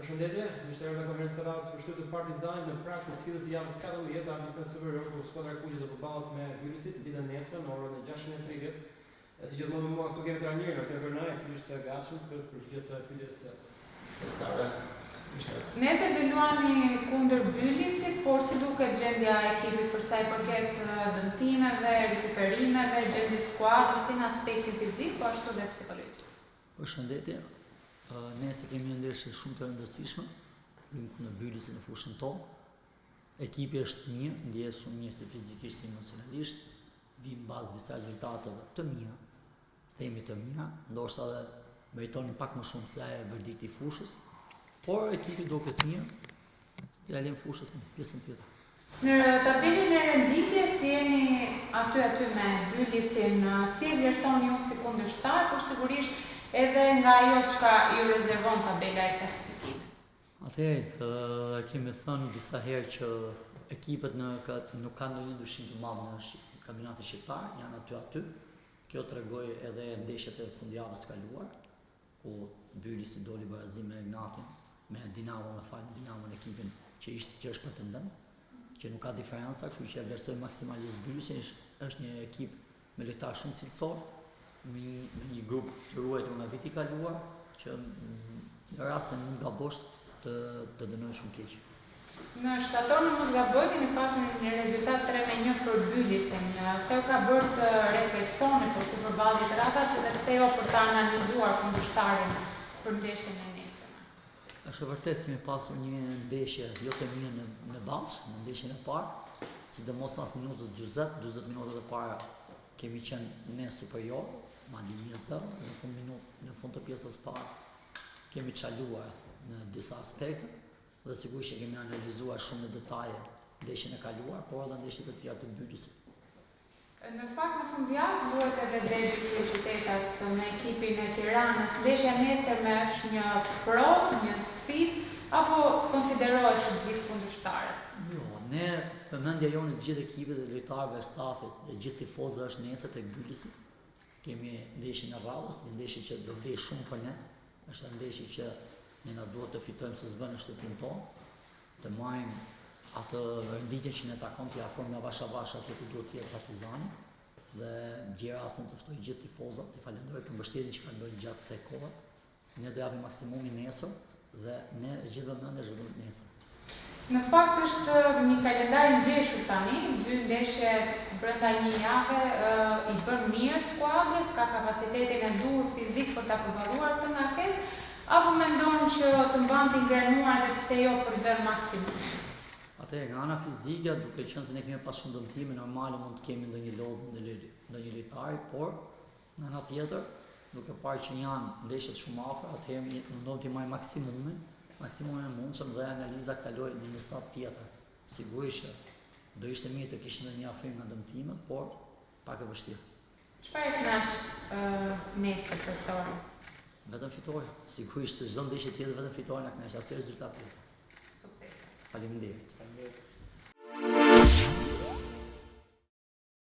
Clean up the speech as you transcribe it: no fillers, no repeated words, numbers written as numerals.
Përshëndetje, ishte erdhë në konferencë të radhës për shtypjen Partizan në prag të sfidës së javës 14 të Ambicionit Superior ku skuadra e Kuqit do përballet me Hyrisit ditën e nesme në orën 16:30. Si gjithmonë me mua këtu kemi trajnerin Artur Vernaj, i cili është gatshëm për përgjigjet të pyetjes testare. Nesër do luani kundër Bylisit, por si duket gjendja e ekipit për sa i përket dëmtimeve, rikuperimeve, gjendjes skuadrës si në aspektin fizik, po ashtu dhe psikologjik. Përshëndetje. Nesër kemi një ndeshje shumë të rëndësishme, luajmë kundër Bylisit në fushën tonë. Ekipi është mirë, ndihet shumë mirë si fizikisht si emocionalisht, vim bazë disa rezultateve të mira, themi të mira, ndoshta edhe meritonin pak më shumë se ai verdikti i fushës, por ekipi duket mirë, ja lëm fushës në pjesën tjetër. Në tabelën e renditjes jeni aty me Bylisin, si e vlerësoni ju si kundërshtar, por sigurisht edhe nga ajo çka ju rezervon tabela e klasifikimit. Atëherë, kemi thënë disa herë që ekipet nuk kanë ndonjë ndryshim të madh në kampionatin shqiptar, janë aty. Kjo tregoi edhe ndeshjet e fundjavës së kaluar, ku Bylisi doli barazim me Ignatin, me Dinamo, Dinamo në ekipin që është pretendent, që nuk ka diferenca, kështu që vlerësoj maksimalisht Bylisin, është një ekip me lojtarë shumë cilësor, me një grup të ruajtur nga viti i kaluar, që në rast se nuk gabosh të dënojnë shumë keq. Në shtator në mos gaboj keni pasur një rezultat 3-1 për Bylisin. Se u ka bërë të reflektoni për të përballje të ratas edhe pse jo për ta analizuar kundërshtarin për ndeshjen e nesërme? Është vërtet kemi pasur një ndeshje jo të mirë në Ballsh, në ndeshjen e parë, sidomos në minutët 40 minutat e para kemi qenë ne superior, madje 1-0, në fund të pjesës parë kemi çaluar në disa aspekte dhe sigurisht që kemi analizuar shumë në detaje ndeshjen e kaluar, por edhe ndeshjet e tjera të Bylisit. Në fakt në fundjavë duhet edhe derbi i qytetas me ekipin e Tiranës. Ndeshja nesërme është një provë, një sfidë apo konsiderohet që gjithë kundërshtarët? Jo, ne vëmendja jonë të gjithë ekipit dhe lojtarëve e stafit dhe gjithë tifozëve është nesër tek Bylisi. Kemi ndeshjen e radhës, një ndeshje që do vlej shumë për ne. Është një ndeshje që ne na duhet të fitojmë se s'bën në shtëpinë tonë, të marrim atë renditje që ne takon t'i afrojmë nga vash atë ku duhet të jetë Partizani dhe gjera rastin të ftoj gjithë tifozat, t'i falenderoj për mbështetjen që kanë bërë gjatë kësaj kohe. Ne do japim maksimumin nesër dhe ne gjithë vëmendja zhvillojmë nesër. Në fakt është një kalendar i ngjeshur tani, 2 ndeshje brenda një jave, i bën mirë skuadrës, ka kapacitetin e duhur fizik për ta përballuar këtë ngarkesë, apo mendon që të mban të ngrenuar dhe pse jo për dër maksimum? Atëherë, nga ana fizike, duke qenë se ne kemi pas shumë dëmtime, normale mund të kemi ndonjë lodhë ndonjë lojtari, por nga ana tjetër, duke parë që janë ndeshjet shumë afër, atëherë mundon të marr maksimumin e mundshëm dhe analiza kaloi në një stad tjetër. Sigurisht që do ishte mirë të kishte një afrim nga dëmtimet, por pak e vështirë. Çfarë kënaq nesër personin? Vetëm fitore. Sigurisht se çdo ndeshje tjetër vetëm fitore na kënaq, asnjë rezultat tjetër. Sukses. Faleminderit.